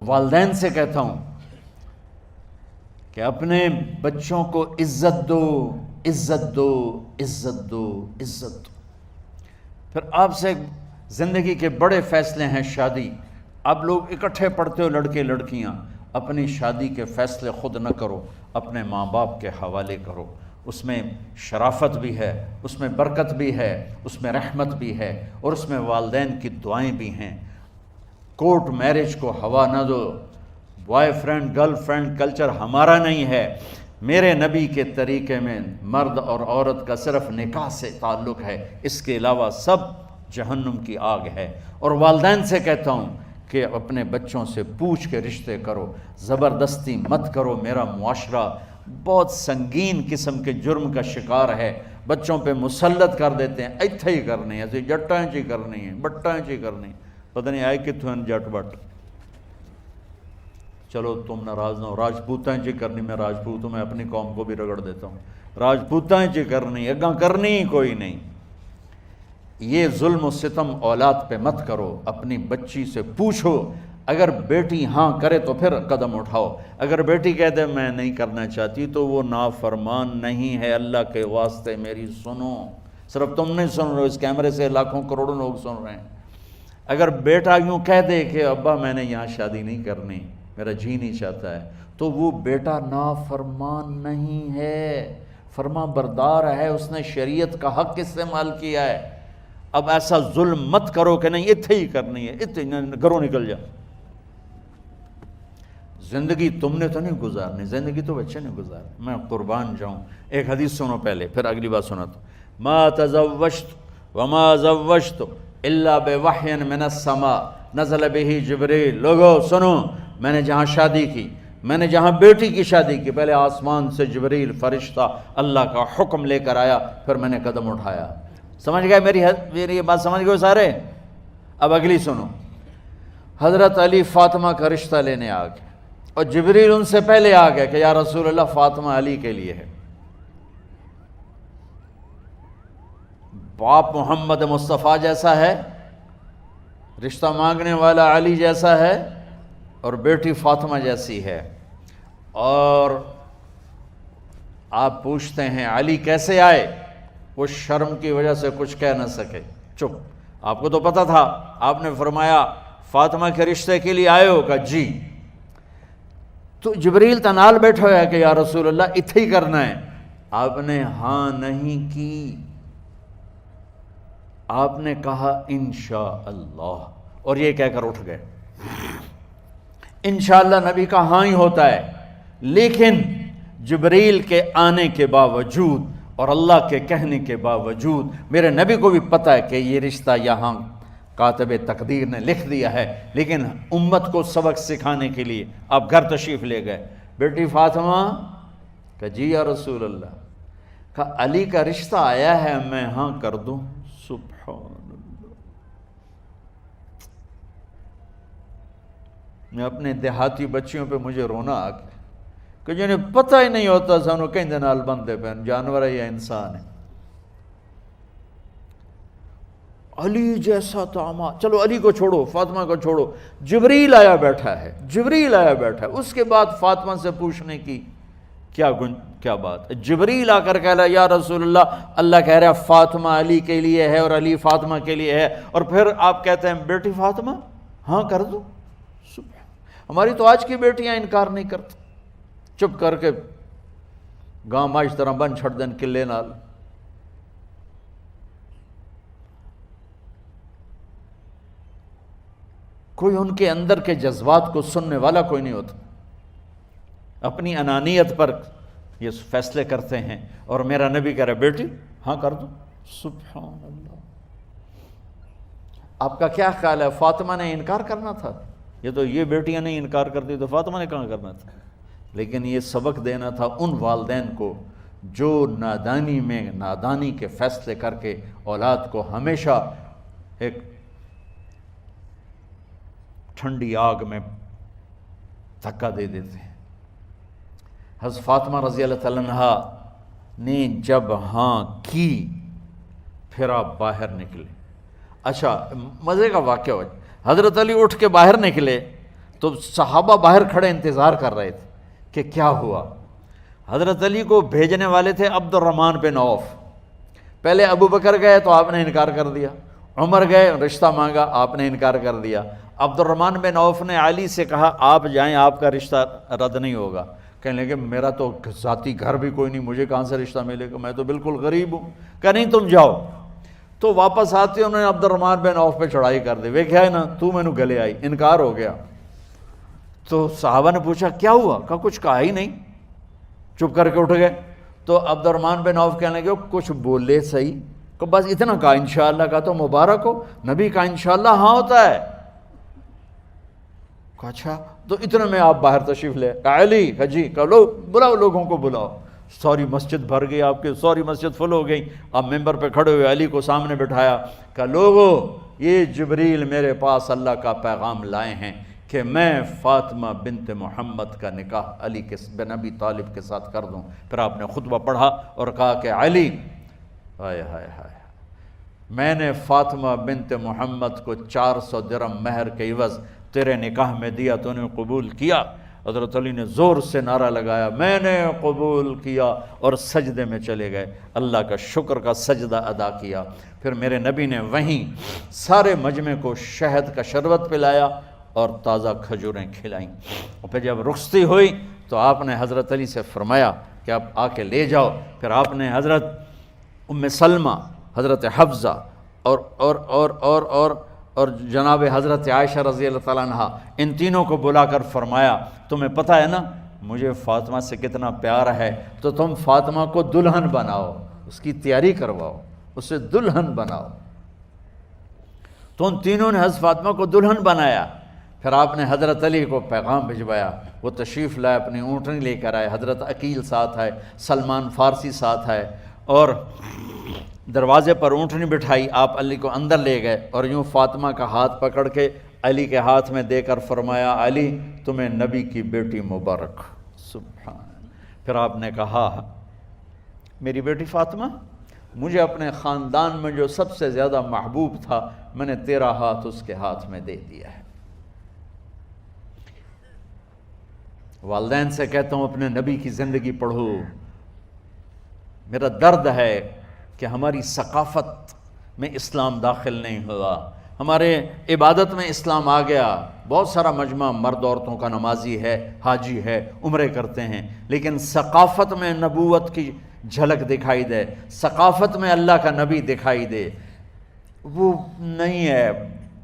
والدین سے کہتا ہوں کہ اپنے بچوں کو عزت دو، عزت دو، عزت دو، عزت دو۔ پھر آپ سے زندگی کے بڑے فیصلے ہیں شادی، اب لوگ اکٹھے پڑھتے ہو لڑکے لڑکیاں، اپنی شادی کے فیصلے خود نہ کرو، اپنے ماں باپ کے حوالے کرو، اس میں شرافت بھی ہے، اس میں برکت بھی ہے، اس میں رحمت بھی ہے، اور اس میں والدین کی دعائیں بھی ہیں۔ کورٹ میرج کو ہوا نہ دو، boyfriend girlfriend culture ہمارا نہیں ہے، میرے نبی کے طریقے میں مرد اور عورت کا صرف نکاح سے تعلق ہے، اس کے علاوہ سب جہنم کی آگ ہے۔ اور والدین سے کہتا ہوں کہ اپنے بچوں سے پوچھ کے رشتے کرو، زبردستی مت کرو۔ میرا معاشرہ بہت سنگین قسم کے جرم کا شکار ہے، بچوں پہ مسلط کر دیتے ہیں، ایتھے ہی کرنی ہے، ایسے جٹائیں چی کرنی ہے، بٹائیں چی کرنی ہے، پتہ نہیں آئے کتوں ہیں جٹ بٹ۔ چلو تم ناراض نہ ہو، راجپوتائیں چی کرنی، میں راجپوت ہوں، میں اپنی قوم کو بھی رگڑ دیتا ہوں، راجپوتائیں چی کرنی، اگاں کرنی ہی کوئی نہیں۔ یہ ظلم و ستم اولاد پہ مت کرو، اپنی بچی سے پوچھو، اگر بیٹی ہاں کرے تو پھر قدم اٹھاؤ، اگر بیٹی کہہ دے میں نہیں کرنا چاہتی تو وہ نافرمان نہیں ہے، اللہ کے واسطے میری سنو، صرف تم نہیں سن رہے ہو، اس کیمرے سے لاکھوں کروڑوں لوگ سن رہے ہیں۔ اگر بیٹا یوں کہہ دے کہ ابا میں نے یہاں شادی نہیں کرنی، میرا جی نہیں چاہتا ہے، تو وہ بیٹا نافرمان نہیں ہے، فرما بردار ہے، اس نے شریعت کا حق استعمال کیا ہے۔ اب ایسا ظلم مت کرو کہ نہیں اتھے ہی کرنی ہے، اتھے گھروں نکل جا۔ زندگی تم نے تو نہیں گزارنی، زندگی تو بچے نے گزارنی، میں قربان جاؤں۔ ایک حدیث سنو پہلے، پھر اگلی بات سناتا ہوں۔ ما تزوجت وما زوجت الا بوحی من السماء نزل به جبریل۔ لوگو سنو، میں نے جہاں شادی کی، میں نے جہاں بیٹی کی شادی کی، پہلے آسمان سے جبریل فرشتہ اللہ کا حکم لے کر آیا، پھر میں نے قدم اٹھایا۔ سمجھ گئے میری یہ بات سمجھ گئے سارے؟ اب اگلی سنو۔ حضرت علی فاطمہ کا رشتہ لینے آ گئے، اور جبریل ان سے پہلے آ گیا کہ یا رسول اللہ فاطمہ علی کے لیے ہے۔ باپ محمد مصطفیٰ جیسا ہے، رشتہ مانگنے والا علی جیسا ہے، اور بیٹی فاطمہ جیسی ہے۔ اور آپ پوچھتے ہیں علی کیسے آئے؟ وہ شرم کی وجہ سے کچھ کہہ نہ سکے، چپ۔ آپ کو تو پتہ تھا، آپ نے فرمایا فاطمہ کے رشتے کے لیے آئے ہو؟ کہا جی۔ تو جبریل تنال بیٹھا ہوا ہے کہ یا رسول اللہ اتھے ہی کرنا ہے۔ آپ نے ہاں نہیں کی، آپ نے کہا انشاءاللہ، اور یہ کہہ کر اٹھ گئے۔ انشاءاللہ نبی کا ہاں ہی ہوتا ہے، لیکن جبریل کے آنے کے باوجود اور اللہ کے کہنے کے باوجود میرے نبی کو بھی پتہ ہے کہ یہ رشتہ یہاں کاتب تقدیر نے لکھ دیا ہے، لیکن امت کو سبق سکھانے کے لیے آپ گھر تشریف لے گئے۔ بیٹی فاطمہ کہ جی یا رسول اللہ، کہا علی کا رشتہ آیا ہے، میں ہاں کر دوں؟ سبحان اللہ۔ میں اپنے دیہاتی بچیوں پہ مجھے رونا آ گیا کہ جنہیں پتہ ہی نہیں ہوتا سانو کہیں دے نال بندے پہ جانور ہے یا انسان ہے۔ علی جیسا داماد، چلو علی کو چھوڑو، فاطمہ کو چھوڑو، جبریل آیا بیٹھا ہے، جبریل آیا بیٹھا ہے۔ اس کے بعد فاطمہ سے پوچھنے کی کیا بات؟ جبریل آ کر کہہ رہا یا رسول اللہ، اللہ کہہ رہا فاطمہ علی کے لیے ہے اور علی فاطمہ کے لیے ہے، اور پھر آپ کہتے ہیں بیٹی فاطمہ ہاں کر دو؟ ہماری تو آج کی بیٹیاں انکار نہیں کرتی، چپ کر کے گاں ماش طرح بن چھڑ دین قلعے نال۔ کوئی ان کے اندر کے جذبات کو سننے والا کوئی نہیں ہوتا، اپنی انانیت پر یہ فیصلے کرتے ہیں، اور میرا نبی کہہ رہا بیٹی ہاں کر دو۔ سبحان اللہ۔ آپ کا کیا خیال ہے، فاطمہ نے انکار کرنا تھا؟ یہ تو یہ بیٹیاں نہیں انکار کرتی تو فاطمہ نے کہاں کرنا تھا؟ لیکن یہ سبق دینا تھا ان والدین کو جو نادانی میں نادانی کے فیصلے کر کے اولاد کو ہمیشہ ایک ٹھنڈی آگ میں دھکا دے دیتے ہیں۔ حضرت فاطمہ رضی اللہ تعالیٰ عنہا نے جب ہاں کی، پھر آپ باہر نکلے۔ اچھا مزے کا واقعہ ہو، حضرت علی اٹھ کے باہر نکلے تو صحابہ باہر کھڑے انتظار کر رہے تھے کہ کیا ہوا۔ حضرت علی کو بھیجنے والے تھے عبد الرحمن بن عوف، پہلے ابو بکر گئے تو آپ نے انکار کر دیا، عمر گئے رشتہ مانگا، آپ نے انکار کر دیا، عبد الرحمن بن عوف نے علی سے کہا آپ جائیں، آپ کا رشتہ رد نہیں ہوگا۔ کہنے لگے میرا تو ذاتی گھر بھی کوئی نہیں، مجھے کہاں سے رشتہ ملے گا، میں تو بالکل غریب ہوں۔ کہا نہیں تم جاؤ۔ تو واپس آتے انہوں نے عبد الرحمن بن عوف پہ چڑھائی کر دی، ویکھیا ہے نا تو مینوں گلے آئی، انکار ہو گیا۔ تو صحابہ نے پوچھا کیا ہوا؟ کہا کچھ کہا ہی نہیں، چپ کر کے اٹھ گئے۔ تو عبد الرحمن بن عوف کہنے لگے کچھ بولے صحیح، کہ بس اتنا کہا انشاءاللہ، کہا تو مبارک ہو، نبی کا انشاءاللہ ہاں ہوتا ہے۔ کہا اچھا، تو اتنے میں آپ باہر تشریف لے۔ کہا علی، کہا جی، کہا لو بلاؤ، لوگوں کو بلاؤ۔ ساری مسجد بھر گئی، آپ کے ساری مسجد فل ہو گئی۔ آپ ممبر پہ کھڑے ہوئے علی کو سامنے بٹھایا، کہا لوگو یہ جبریل میرے پاس اللہ کا پیغام لائے ہیں کہ میں فاطمہ بنت محمد کا نکاح علی کے بن ابی طالب کے ساتھ کر دوں۔ پھر آپ نے خطبہ پڑھا اور کہا کہ علی، ہائے ہائے ہائے، میں نے فاطمہ بنت محمد کو 400 درہم مہر کے عوض تیرے نکاح میں دیا، تو نے قبول کیا؟ حضرت علی نے زور سے نعرہ لگایا میں نے قبول کیا، اور سجدے میں چلے گئے، اللہ کا شکر کا سجدہ ادا کیا۔ پھر میرے نبی نے وہیں سارے مجمع کو شہد کا شربت پلایا اور تازہ کھجوریں کھلائیں۔ اور پھر جب رخصتی ہوئی تو آپ نے حضرت علی سے فرمایا کہ آپ آ کے لے جاؤ۔ پھر آپ نے حضرت ام سلمہ، حضرت حفصہ اور جناب حضرت عائشہ رضی اللہ تعالیٰ عنہ، ان تینوں کو بلا کر فرمایا تمہیں پتہ ہے نا مجھے فاطمہ سے کتنا پیار ہے، تو تم فاطمہ کو دلہن بناؤ، اس کی تیاری کرواؤ، اسے دلہن بناؤ۔ تو ان تینوں نے حضرت فاطمہ کو دلہن بنایا۔ پھر آپ نے حضرت علی کو پیغام بھجوایا، وہ تشریف لائے، اپنی اونٹنی لے کر آئے، حضرت عقیل ساتھ ہے، سلمان فارسی ساتھ ہے، اور دروازے پر اونٹنی بٹھائی، آپ علی کو اندر لے گئے اور یوں فاطمہ کا ہاتھ پکڑ کے علی کے ہاتھ میں دے کر فرمایا علی تمہیں نبی کی بیٹی مبارک۔ سبحان۔ پھر آپ نے کہا میری بیٹی فاطمہ، مجھے اپنے خاندان میں جو سب سے زیادہ محبوب تھا میں نے تیرا ہاتھ اس کے ہاتھ میں دے دیا ہے۔ والدین سے کہتا ہوں اپنے نبی کی زندگی پڑھو۔ میرا درد ہے کہ ہماری ثقافت میں اسلام داخل نہیں ہوا، ہمارے عبادت میں اسلام آ گیا، بہت سارا مجمع مرد عورتوں کا نمازی ہے، حاجی ہے، عمرے کرتے ہیں، لیکن ثقافت میں نبوت کی جھلک دکھائی دے، ثقافت میں اللہ کا نبی دکھائی دے، وہ نہیں ہے۔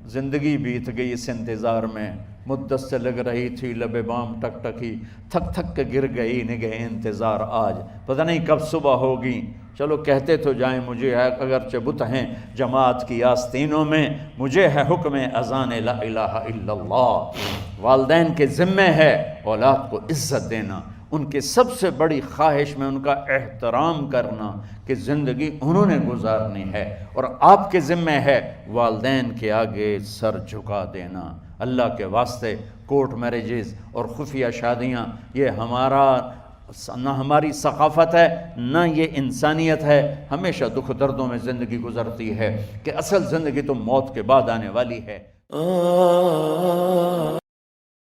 زندگی بیت گئی اس انتظار میں، مدت سے لگ رہی تھی لب بام ٹک ٹکی، تھک تھک کے گر گئی نگہ انتظار آج، پتہ نہیں کب صبح ہوگی۔ چلو کہتے تو جائیں مجھے ہے اگرچہ بت ہیں جماعت کی آستینوں میں، مجھے ہے حکم اذان لا الہ الا اللہ۔ والدین کے ذمہ ہے اولاد کو عزت دینا، ان کے سب سے بڑی خواہش میں ان کا احترام کرنا کہ زندگی انہوں نے گزارنی ہے، اور آپ کے ذمہ ہے والدین کے آگے سر جھکا دینا۔ اللہ کے واسطے کورٹ میرجز اور خفیہ شادیاں یہ نہ ہماری ثقافت ہے نہ یہ انسانیت ہے۔ ہمیشہ دکھ دردوں میں زندگی گزرتی ہے کہ اصل زندگی تو موت کے بعد آنے والی ہے۔